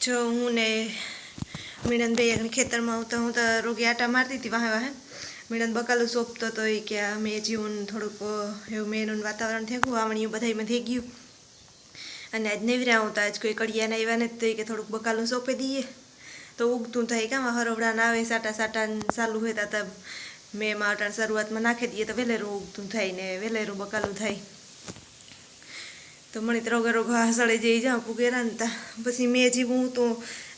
जो हूँ ने मीणन भाई खेतर में तो हूँ तो रोगी आटा मारती थी वहाँ वहाँ मीणन बकालू सोंपतो तो क्या मैं जीवन थोड़ुंक मेनू वातावरण थे वावणियों बधाई में थी गयु अने आज नेवरा हूँ तो आज कोई कड़िया आव्या नहीं तो थोड़ुंक बकालू सोंपी दीए तो उगतू थाय क्या हरवड़ा आवे साटा साटा चालू होता तब मे मावटाण शरूआत में नाखी दीए तो वेलेरू उगतू थाय ने वेलेरू बकालू थाय तो मणि रोगे रोगा सड़ी जाई जाऊँ पुगेरा ने पछी मैं जीवूँ तो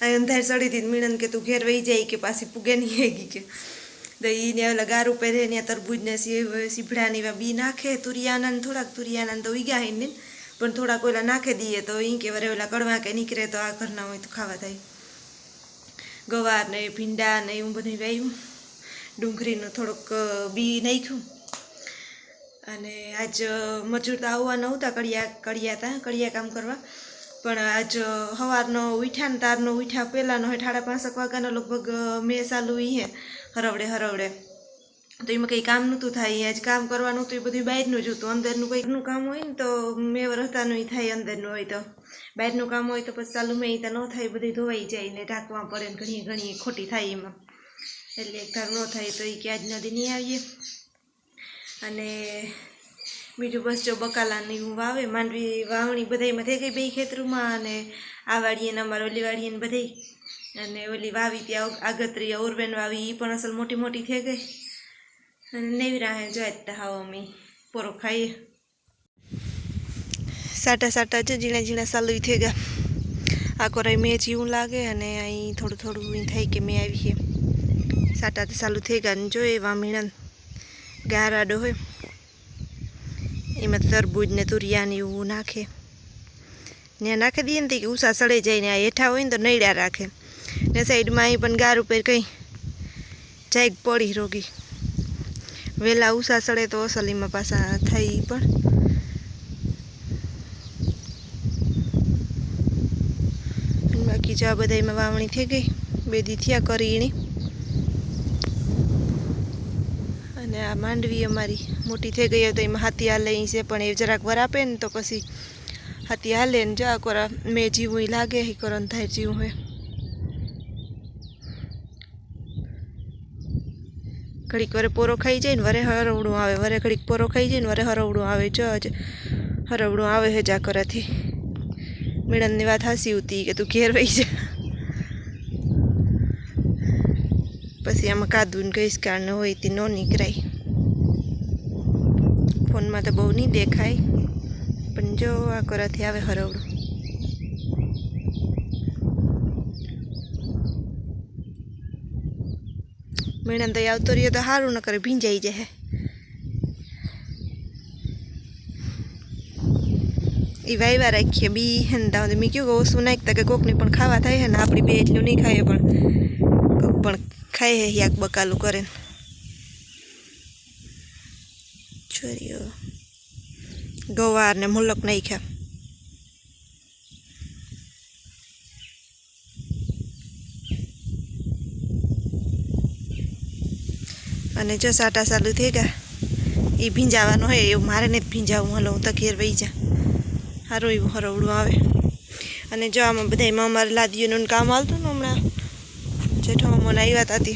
अंधार सड़ी थी मीणन के तू घेर वही जाए के पासी पुगे नहीं आएगी के तो ये गारू पहरे ने तरबूज ने सीभड़ा ने बी नाखे तुरियाना थोड़ा तुरियाना तो उग्या है पण थोड़ा कोयला नाखी दीए तो ई के वरे ओला कड़वा के निकले तो आ घरना हो तो खावा थाय गवार ने भींडा ने एवं बधुं वाव्युं डूंगरीनुं थोड़ुंक बी नाख्युं अने आज मजूर तो आववा नहोता कड़िया काम करवा पण आज हवारनो उठ्या ने तारनो उठ्या पहेलानो 5:30 वाग्यानो लगभग मे चालू है हरवड़े तो एमां कई काम नहोतुं थाय आज काम करवानुं तो ए बधुं बहारनुं ज हतुं अंदरनुं कंईकनुं काम होय ने तो मे रहतानुं थाय अंदरनुं होय तो बहारनुं काम होय तो पछी चालू में तो न थाय बधुं धोवाई जाय ने ढांकवा पड़े ने घणी घणी खोटी थाय एमां एटले एक धार न थाय तो ए के आज नदी नहीं आवीए अने बीजू बस जो बकाला ने वावे मांडवी वावणी बधाई में थई गई बे खेतरूमां अने आ वाड़ीए ने अमारी ओली वाड़ीए ने बधाई अने ओली वावी त्यां आगतरी ओरवेन वावी ई पण असल मोटी मोटी थई गई अने नेवरा है जो आता हाव अमी पोरो खाईए साटा साटा जो झीणा झीणा चालू थई गया आ कोराई मे जीवुं लागे अने अहीं थोड़ुं थोड़ुं थाय के मे आवी छे साटा तो चालू थई गया जो एवा मीणन गार आडो होय एमां तरबूज ने तुरिया ने एवुं नाखे ने नाखी दीए ने ऊसा सड़े जाए ने आ हेठा होय ने तो नळ्या राखे ने साइड में अहीं पण गार उपर कई जाग पड़ी रोगी वेला ऊसा सड़े तो असली में पासा थाय पण बाकी जो आ बधाई में वावणी थई गई 2 दी थया करीणी अने आ मांडवी अमारी मोटी थई गई तो एमां हाथी हाले छे पण ए जराक वर आपे ने तो पछी हाथी हाले ने जो आ कोरा मे जीवुं लागे ही करन थाय जीवुं होय घड़ीक वरे पोरो खाई जाए ने वरे हरवड़ुं आवे वरे घड़ीक पोरो खाई जाए ने वरे हरवड़ुं आवे जो आज हरवड़ुं आवे है जा कराथी मीणन नी वात हासी होती कि तू घेर वही जा पछी आमां कादू ने गईस कारण होय ती नो निकराय फोन में तो बहु नहीं देखाय पण जो आ कराथी आवे हरवड़ुं मीणन तो आवतो रह्यो तो हारू न करे भींजाई जाए ई वाव्या राखीए बी हंदा मैं क्यों ओसू नाखता कि कोकनी पण खावा थाय है ने आपणी बे एटલું नहीं खाए पण खाए है याक बकालू करे छोरियो गवार ने मुलक नाख्या अने जो साटा चालू थी गया ये भींजावानो है एवं मारे ने भींजावुं हलो तो घेर वही जा हारू एवं हरवड़ुं आवे अने जो आमां बधाईमां अमारे लादीओनुं काम हालतुं ने हमणां जेठो अमोने आव्या हता ते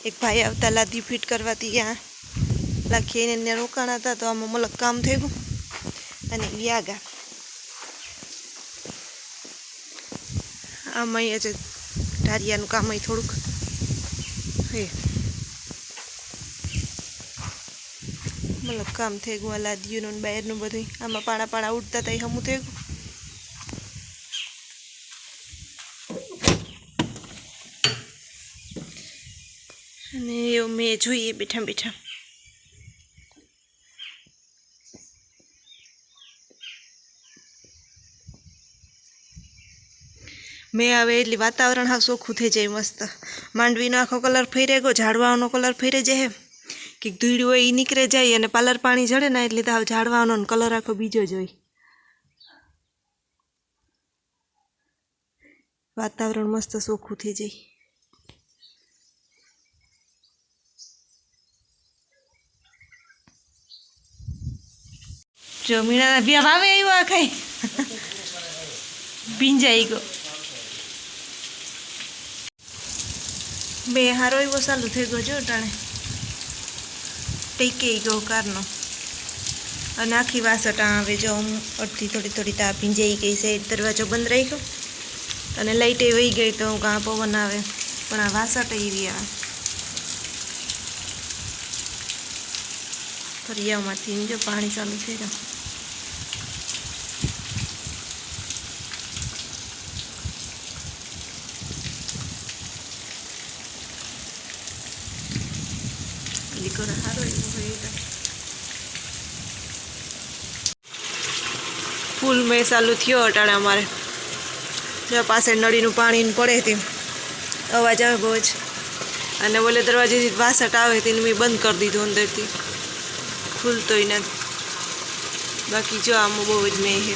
एक भाई आवता लादी फीट करवा त्यां लाखी ने रोकाणा हता तो आमां मलक काम थई गयुं अने व्या गया आमां अहींया ढारियानुं काम अहीं थोड़ुंक हे मतलब काम थे गु लादीओ बहार बधु आम पाणा पाणा उड़ता था हमू थे गु मैं जोईए बैठा बैठा मैं आवे एटली वातावरण हाव सोखुं थई जाय मस्त मांडवीनो आखो कलर फैरे गयो झाड़वानो कलर फैरे जाए कि धूळ होय ई निकळे जाए अने पालर पाणी झड़े ने एटले तो झाड़वानो कलर आखो बीजो ज होय वातावरण मस्त सोखुं थई जाय जो मीणा ब्या भावे आव्यो आ खाई भींजाई गयो બે હારો એવો ચાલુ થઈ ગયો જો ટાણે ટેકી ગયો કારનો અને આખી વાસટ આવે જો અડધી થોડી તાપ ભીંજાઈ ગઈ છે દરવાજો બંધ રહી ગયો અને લાઈટે વહી ગઈ તો કાં પવન આવે પણ આ વાસટ એવી આવે ફરિયામાંથી જો પાણી ચાલુ થઈ રહ્યું ફૂલ મેં ચાલુ થયો અટાણે અમારે જો પાસે નળીનું પાણી પડે તે અવાજ આવે બહુ જ અને બોલે દરવાજેથી વાસટ આવે તેને મેં બંધ કરી દીધું અંદરથી ખુલતોય નથી બાકી જો આમાં બહુ જ મેં હે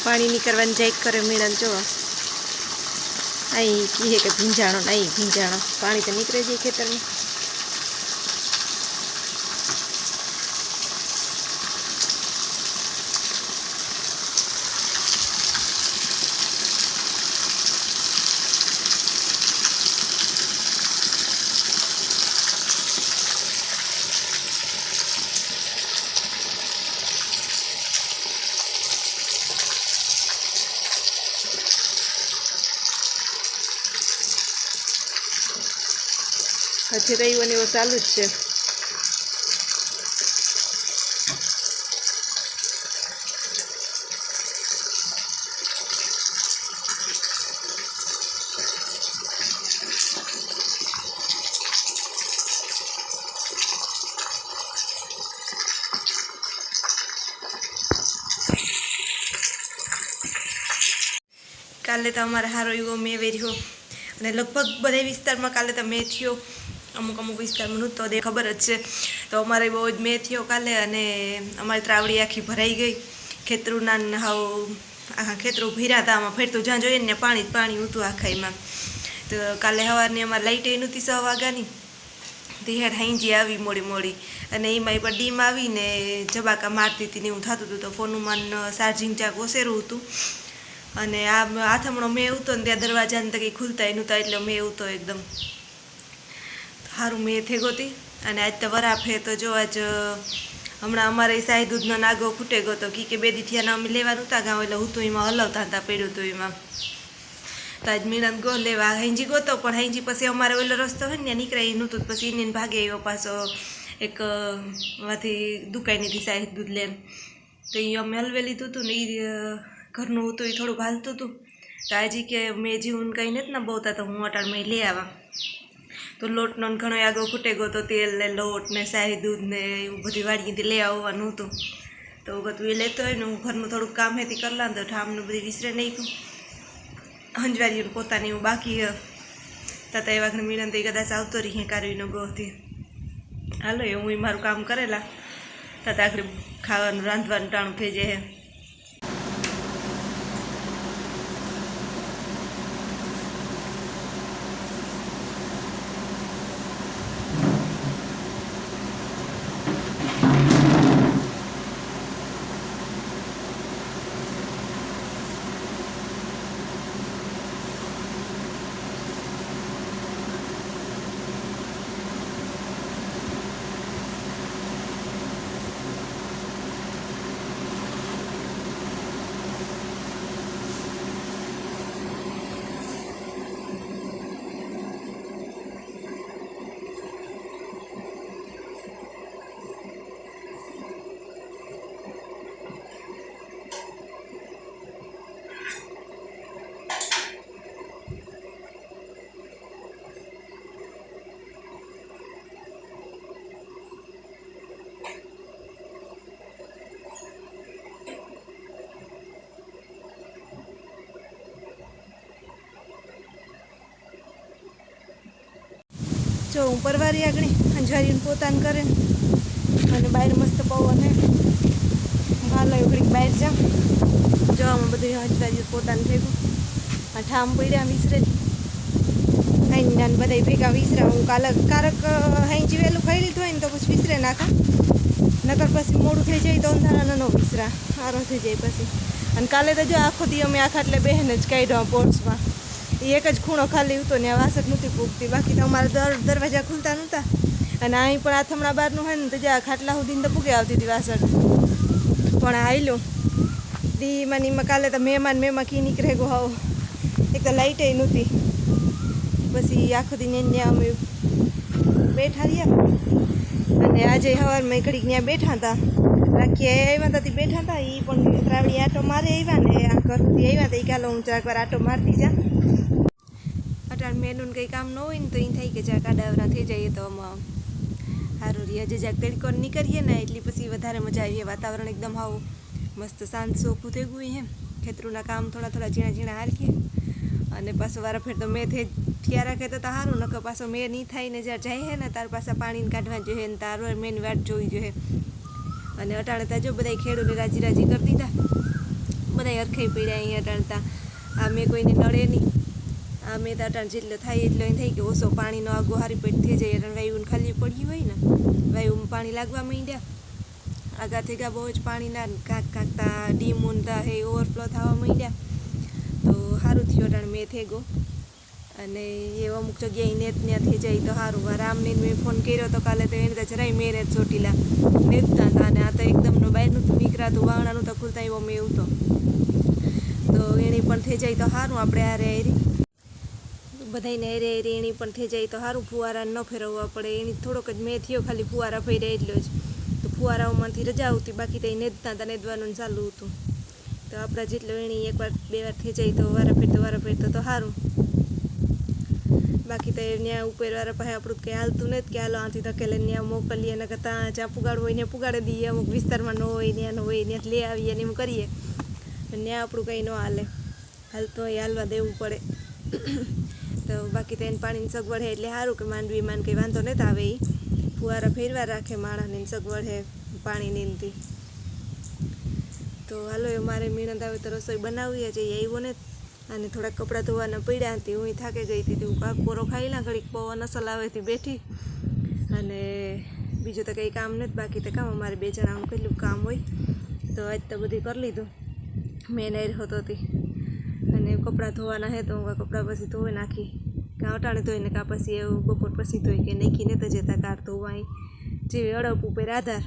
પાણી નીકળવાની જાય કરે મીણન જો અહીં કીએ કે ભીંજાણો નહીં ભીંજાણો પાણી તો નીકળે જાય ખેતરમાં હજી રહ્યું અને એવું ચાલુ જ છે કાલે તો અમારે સારો એવો મેં વેર્યો અને લગભગ બધા વિસ્તારમાં કાલે તો મેં થયો અમુક વિસ્તારમાં નહોતો દે ખબર જ છે તો અમારે બહુ જ મેં થયો કાલે અને અમારી ત્રાવડી આખી ભરાઈ ગઈ ખેતરુંના હાવ આખા ખેતરું ભીરા હતા આમાં ફેરતું જ્યાં જોઈએ ને પાણી હતું આખા એમાં તો કાલે સવારની અમારે લાઇટે નહોતી 6 વાગ્યાની તે હેડ હાઈજી આવી મોડી અને એમાં પણ ડીમ આવીને જબાકા મારતી હતી ને એવું થતું હતું તો ફોનમાં ચાર્જિંગ ચાક ઓસેરું હતું અને આ આથમણો મેં ઉતો ને ત્યાં દરવાજાને તો કંઈ ખુલતા નહોતા એટલે મેં ઉતો એકદમ સારું મેં થઈ ગોતી અને આજ તો વરાફે તો જો આજ હમણાં અમારે સાહી દૂધનો નાગો ફૂટે ગયો તો કે 2 દી થયા અમે લેવાનું હતા ગામ એટલે હું તો એમાં હલાવતા હતા પડ્યું હતું એમાં તો આજ મીણન ગો લેવા હાઈજી ગોતો પણ હાઈજી પછી અમારે ઓલો રસ્તો હોય ને નીકળાય નહોતું પછી એને ભાગે આવ્યો પાછો એક માંથી દુકાનેથી સાહી દૂધ લેન તો એ અમે હલવે લીધું હતું ને એ ઘરનું હતું એ થોડુંક હાલતું હતું તો આજે કે મેં જીવન કંઈ નથી ને બહુતા તો હું અટાણમાં લઈ આવા તો લોટનો ઘણો આગળ ફૂટે ગયો તો તેલ ને લોટ ને શાહી દૂધ ને એવું બધી વાડીથી લઈ આવવાનું હતું તો બધું એ લેતો હોય ને હું ઘરનું થોડુંક કામ હેતી કરલા ને તો ઠામનું બધી વિસરે નહીં હંજવારીઓને પોતાની એવું બાકી તતા એવા મીણન તો એ કદાચ આવતો રહી કારવીનો ગોથી હાલો એ હું મારું કામ કરેલા તતા આખરી ખાવાનું રાંધવાનું ટાણું થઈ જાય હું પરવારી આગળ અંજારીને પોતાને કરે અને બહાર મસ્ત પવન હે હાલો ઘડીક બહાર જાઉં જવામાં બધું અંજારી પોતાને ભેગું આ ઠામ પડ્યા વિસરે ખાઈને નાન બધા ભેગા વિસરા હું કારક હાઈજી વહેલું ખાઈ લીધું હોય ને તો પછી વિસરે નાખા નકર પછી મોડું થઈ જાય તો અંધારાનો ન વિસરા સારો થઈ જાય પછી અને કાલે તો જો આખો દી અમે આખા એટલે બહેન જ કાઢ્યો પોર્ટ્સમાં એ એક જ ખૂણો ખાલી હતો ને આ વાસટ નહોતી પૂગતી બાકી તો અમારા દરવાજા ખુલતા નહોતા અને અહીં પણ આ થમણા બહારનું હોય ને તો જ્યાં ખાટલા સુધીને તો પૂગે આવતી હતી વાસટ પણ આવેલું દીમાં નીમાં કાલે તો મહેમાન કી નીકળે ગો હાવ એક તો લાઇટે નહોતી પછી આખો દી ત્યાં અમે બેઠા રહ્યા અને આજે સવારમાં ઘડીક ત્યાં બેઠા હતા રાખી આવ્યા હતા બેઠા હતા એ પણ ત્રાવડી આટો મારે આવ્યા ને આ ઘર સુધી આવ્યા હતા એ કાલે હું જરાક વાર આટો મારતી જા અટાણ મેનુને કંઈ કામ ન હોય ને તો એ થાય કે જરાક આડાવરા થઈ જઈએ તો આમાં સારું રહીએ જે જરાક તડકો નીકળીએ ને એટલી પછી વધારે મજા આવીએ વાતાવરણ એકદમ આવું મસ્ત શાંત સોખું થઈ ગયું એમ ખેતરોના કામ થોડા ઝીણા હાલકીએ અને પાછો વારા ફેર તો મેં થયા રાખે તો સારું નકર પાછો મેં નહીં થાય ને જ્યારે જાય હે ને તાર પાછા પાણીને કાઢવા જોઈએ ને તાર મેન વાટ જોવી જોઈએ અને અટાણે ત્યાં જો બધા ખેડૂને રાજી કરી દીધા બધા અરખાઈ પડ્યા અહીંયા અટાણતા આ મેં કોઈને નડે નહીં આ મેં તો અટાણ જેટલો થાય એટલો એમ થાય કે ઓછો પાણીનો આગો હારી પેટ થઈ જાય અટાણ વાયુને ખાલી પડી હોય ને વાયુમાં પાણી લાગવા માંડ્યા આગા થઈ ગયા બહુ જ પાણીના કાંકતા ડીમૂનતા હે ઓવરફ્લો થવા માંડ્યા તો સારું થયું અટાણ મેં થઈ ગયો અને એ અમુક જગ્યાએ નેત ત્યાં થઈ જાય તો સારું રામને મેં ફોન કર્યો તો કાલે તો એને તો જરાય મેરેજ ચોટીલા નેતતા હતા અને આ તો એકદમનો બહારનું તો નીકળાતું વાવણાનું તો ખુલતા એવો મેં એવું તો એની પણ થઈ જાય તો સારું આપણે હારે હારી બધાને હારે હારી એની પણ થઈ જાય તો સારું ફુવારા ન ફેરવવા પડે એની થોડોક જ મેં થયો ખાલી ફુવારા ફેર્યા એટલો જ તો ફુવારાઓમાંથી રજા આવતી બાકી તો એ નેતતા હતા નેદવાનું ચાલુ હતું તો આપણા જેટલો એની એકવાર બે વાર થઈ જાય તો વારા ફેરતો તો સારું બાકી તો ત્યાં ઉપરવાળા પાસે આપણું કંઈ હાલતું નથી કે હાલો આથી ધકેલે ત્યાં મોકલીએ ને ત્યાં જ્યાં પુગાડવું હોય ને પુગાડી દઈએ અમુક વિસ્તારમાં ન હોય ત્યાં હોય ત્યાંથી લઈ આવીએ ને એમ કરીએ પણ ત્યાં આપણું કંઈ ન હાલતું હોય હાલવા દેવું પડે તો બાકી તો એને પાણીની સગવડ હે એટલે સારું કે માંડવીમાં કંઈ વાંધો નથી આવે એ ફુવારા ફેરવા રાખે માણસની સગવડ હે પાણીની નથી તો હાલો એ મારે મીણંદ આવે તો રસોઈ બનાવીએ જઈએ આવ્યો ને અને થોડાક કપડાં ધોવાના પડ્યા હતી હું થાકે ગઈ હતી હું કાક કોરો ખાઈ લા ઘડીક પવન અસલ આવેથી બેઠી અને બીજું તો કંઈ કામ નથી બાકી તો કામ અમારે બે જણાનું કેટલું કામ હોય તો આજ તો બધું કરી લીધું મેં નહીં હોતો હતી અને કપડાં ધોવાના હે તો હું કપડાં પછી ધોઈ નાખી કાં અટાણે ધોઈને કાં પછી એવું બપોર પછી ધોઈ કે નાખીને તો જતા કાર ધોવા જેવી અડપ ઉપર આધાર